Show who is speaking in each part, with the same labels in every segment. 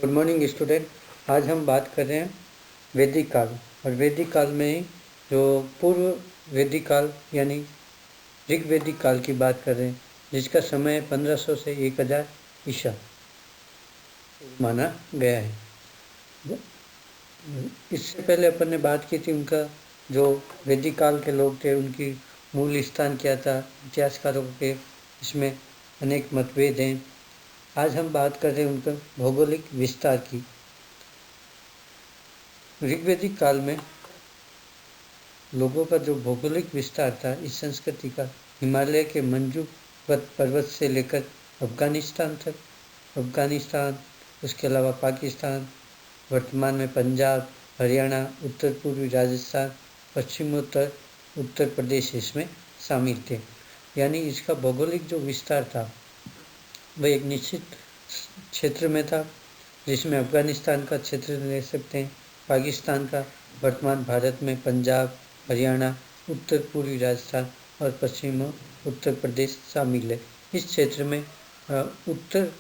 Speaker 1: Good morning student. आज हम बात कर रहे हैं वैदिक काल। और वैदिक काल में ही जो पूर्व वैदिक काल यानी ऋग्वैदिक काल की बात कर रहे हैं, जिसका समय 1500 से 1000 ईसा माना गया है। इससे पहले अपन ने बात की थी उनका जो वैदिक काल के लोग थे उनकी मूल स्थान क्या था। इतिहासकारों के इसमें अनेक मतभेद हैं। आज हम बात कर रहे हैं उनका भौगोलिक विस्तार की। ऋग्वैदिक काल में लोगों का जो भौगोलिक विस्तार था इस संस्कृति का, हिमालय के मंजू पर्वत से लेकर अफगानिस्तान तक, अफगानिस्तान उसके अलावा पाकिस्तान, वर्तमान में पंजाब, हरियाणा, उत्तर पूर्वी राजस्थान, पश्चिमोत्तर उत्तर प्रदेश इसमें शामिल थे। यानी इसका भौगोलिक जो विस्तार था वह एक निश्चित क्षेत्र में था, जिसमें अफगानिस्तान का क्षेत्र ले सकते हैं, पाकिस्तान का, वर्तमान भारत में पंजाब, हरियाणा, उत्तर पूर्वी राजस्थान और पश्चिम उत्तर प्रदेश शामिल है। इस क्षेत्र में उत्तर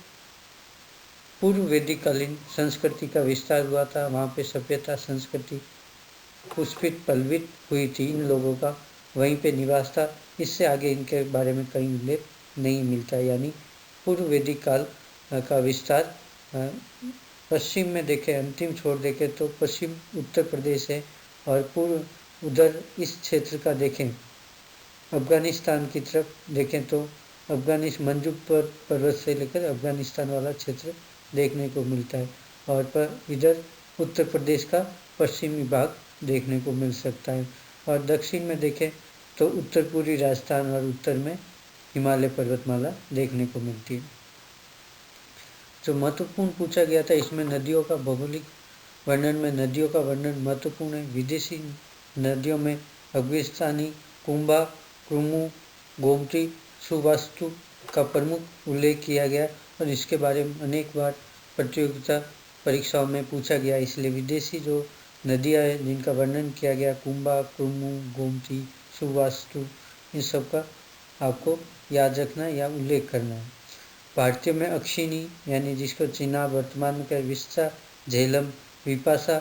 Speaker 1: पूर्व वैदिक कालीन संस्कृति का विस्तार हुआ था। वहाँ पे सभ्यता संस्कृति पुष्पित पल्वित हुई थी इन लोगों का, वहीं पे निवास था। इससे आगे इनके बारे में कहीं उल्लेख नहीं मिलता। यानी पूर्व वैदिक काल का विस्तार पश्चिम में देखें, अंतिम छोर देखें तो पश्चिम उत्तर प्रदेश है, और पूर्व उधर इस क्षेत्र का देखें अफगानिस्तान की तरफ देखें तो मंजू पर्वत से लेकर अफगानिस्तान वाला क्षेत्र देखने को मिलता है, और पर इधर उत्तर प्रदेश का पश्चिमी भाग देखने को मिल सकता है। और दक्षिण में देखें तो उत्तर पूर्वी राजस्थान और उत्तर में हिमालय पर्वतमाला देखने को मिलती है। जो महत्वपूर्ण पूछा गया था इसमें नदियों का भौगोलिक वर्णन में नदियों का वर्णन महत्वपूर्ण है। विदेशी नदियों में अफगानिस्तानी कुंभा, क्रुमु, गोमती, सुवास्तु का प्रमुख उल्लेख किया गया, और इसके बारे में अनेक बार प्रतियोगिता परीक्षाओं में पूछा गया। इसलिए विदेशी जो नदियाँ हैं जिनका वर्णन किया गया, कुंभा, क्रुमु, गोमती, सुवास्तु, इन सब का आपको याद रखना या उल्लेख करना है। भारतीय में अक्षिणी यानी जिसको चिनाब वर्तमान में कहे, विस्ता, झेलम, विपाशा,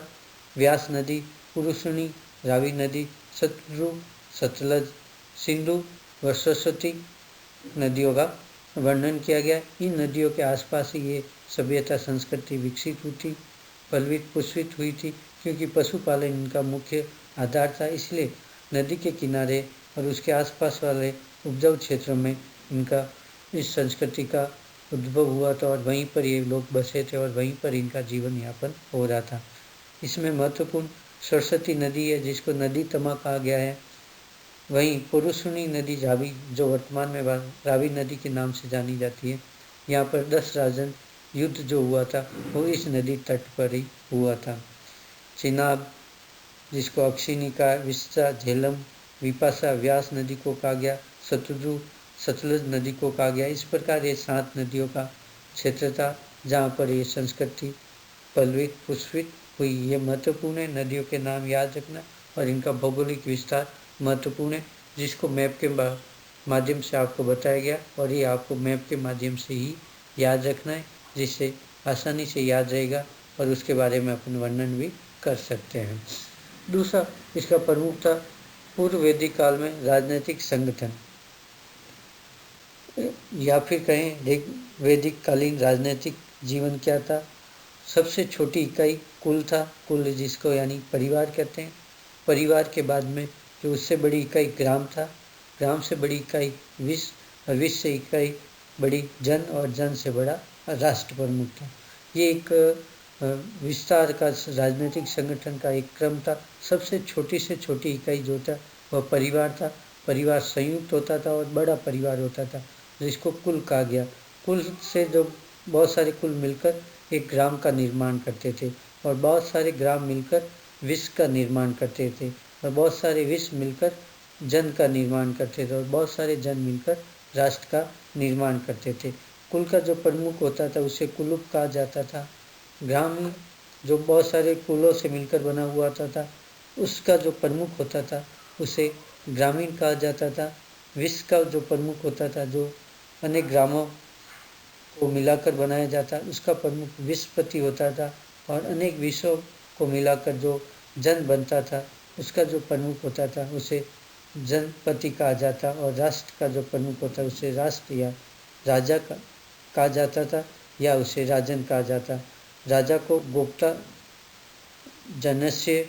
Speaker 1: व्यास नदी, पुरुषणी, रावी नदी, शत्रु, सतलज, सिंधु व सरस्वती नदियों का वर्णन किया गया। इन नदियों के आसपास ही ये सभ्यता संस्कृति विकसित हुई थी, पल्वित पुष्पित हुई थी, क्योंकि पशुपालन इनका मुख्य आधार था। इसलिए नदी के किनारे और उसके आसपास वाले उपजाऊ क्षेत्रों में इनका इस संस्कृति का उद्भव हुआ था, और वहीं पर ये लोग बसे थे और वहीं पर इनका जीवन यापन हो रहा था। इसमें महत्वपूर्ण सरस्वती नदी है जिसको नदी तमा कहा गया है। वहीं पुरुषणी नदी रावी, जो वर्तमान में रावी नदी के नाम से जानी जाती है, यहाँ पर 10 राजन युद्ध जो हुआ था वो इस नदी तट पर ही हुआ था। चिनाब जिसको अक्षिणी का, विस्ता, झेलम, विपाशा, व्यास नदी को कहा गया, शत्रु, सतलज नदी को कहा गया। इस प्रकार ये 7 नदियों का क्षेत्र था जहाँ पर ये संस्कृति पल्वित पुष्पित हुई। ये महत्वपूर्ण है, नदियों के नाम याद रखना, और इनका भौगोलिक विस्तार महत्वपूर्ण है, जिसको मैप के माध्यम से आपको बताया गया, और ये आपको मैप के माध्यम से ही याद रखना है, जिससे आसानी से याद रहेगा और उसके बारे में अपन वर्णन भी कर सकते हैं। दूसरा इसका प्रमुख था पूर्व वैदिक काल में राजनीतिक संगठन, या फिर कहें वैदिक कालीन राजनीतिक जीवन क्या था। सबसे छोटी इकाई कुल था, कुल जिसको यानी परिवार कहते हैं। परिवार के बाद में जो उससे बड़ी इकाई ग्राम था, ग्राम से बड़ी इकाई विश्व, और विश्व से इकाई बड़ी जन, और जन से बड़ा राष्ट्र प्रमुख था। ये एक विस्तार का राजनीतिक संगठन का एक क्रम था। सबसे छोटी से छोटी इकाई जो था वह परिवार था। परिवार संयुक्त होता था और बड़ा परिवार होता था जिसको कुल कहा गया। कुल से जो बहुत सारे कुल मिलकर एक ग्राम का निर्माण करते थे, और बहुत सारे ग्राम मिलकर विश्व का निर्माण करते थे, और बहुत सारे विश्व मिलकर जन का निर्माण करते थे, और बहुत सारे जन मिलकर राष्ट्र का निर्माण करते थे। कुल का जो प्रमुख होता था उसे कुलुप कहा जाता था। ग्राम जो बहुत सारे कुलों से मिलकर बना हुआ था उसका जो प्रमुख होता था उसे ग्रामीण कहा जाता था। विश्व का जो प्रमुख होता था, जो अनेक ग्रामों को मिलाकर बनाया जाता, उसका प्रमुख विषपति होता था। और अनेक विषयों को मिलाकर जो जन बनता था, उसका जो प्रमुख होता था उसे जनपति कहा जाता। और राष्ट्र का जो प्रमुख होता है उसे राष्ट्र या राजा कहा जाता था, या उसे राजन कहा जाता। राजा को गोप्ता जनस्य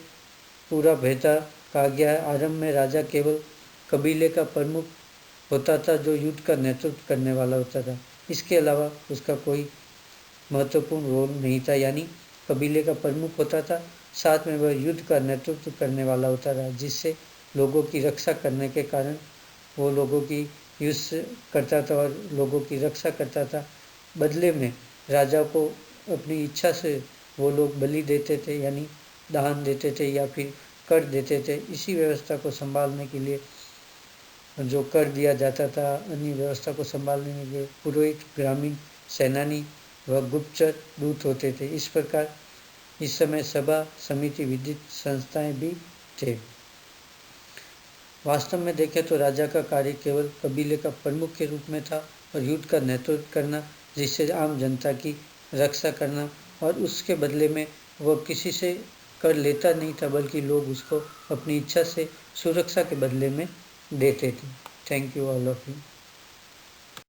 Speaker 1: पूरा भेदा कहा गया है। आरंभ में राजा केवल कबीले का प्रमुख होता था, जो युद्ध का नेतृत्व करने वाला होता था। इसके अलावा उसका कोई महत्वपूर्ण रोल नहीं था, यानी कबीले का प्रमुख होता था, साथ में वह युद्ध का नेतृत्व करने वाला होता था, जिससे लोगों की रक्षा करने के कारण वो लोगों की युद्ध करता था और लोगों की रक्षा करता था। बदले में राजा को अपनी इच्छा से वो लोग बलि देते थे, यानी दान देते थे या फिर कर देते थे। इसी व्यवस्था को संभालने के लिए जो कर दिया जाता था, अन्य व्यवस्था को संभालने के लिए पुरोहित, ग्रामीण, सेनानी व गुप्तचर दूत होते थे। इस प्रकार इस समय सभा, समिति, विधिक संस्थाएं भी थे। वास्तव में देखें तो राजा का कार्य केवल कबीले का प्रमुख के रूप में था और युद्ध का नेतृत्व करना, जिससे आम जनता की रक्षा करना, और उसके बदले में वह किसी से कर लेता नहीं था, बल्कि लोग उसको अपनी इच्छा से सुरक्षा के बदले में देते थे। Thank you all of you.